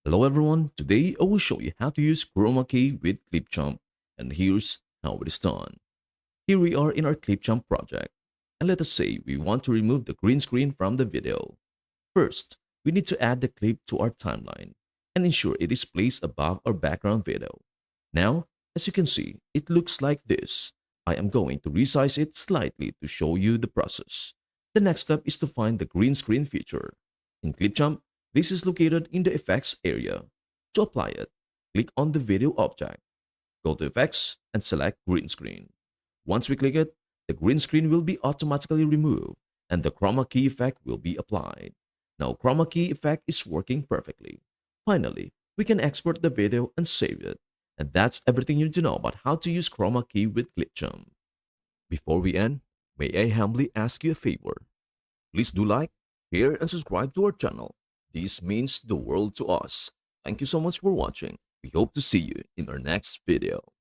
Hello everyone, today I will show you how to use Chroma key with Clipchamp, and here's how it is done. Here we are in our Clipchamp project, and let us say we want to remove the green screen from the video. First, we need to add the clip to our timeline and ensure it is placed above our background video. Now, as you can see, it looks like this. I am going to resize it slightly to show you the process. The next step is to find the green screen feature. In Clipchamp, this is located in the effects area. To apply it, click on the video object, go to effects and select green screen. Once we click it, the green screen will be automatically removed and the chroma key effect will be applied. Now chroma key effect is working perfectly. Finally, we can export the video and save it. And that's everything you need to know about how to use chroma key with Clipchamp. Before we end, may I humbly ask you a favor? Please do like, share, and subscribe to our channel. This means the world to us. Thank you so much for watching. We hope to see you in our next video.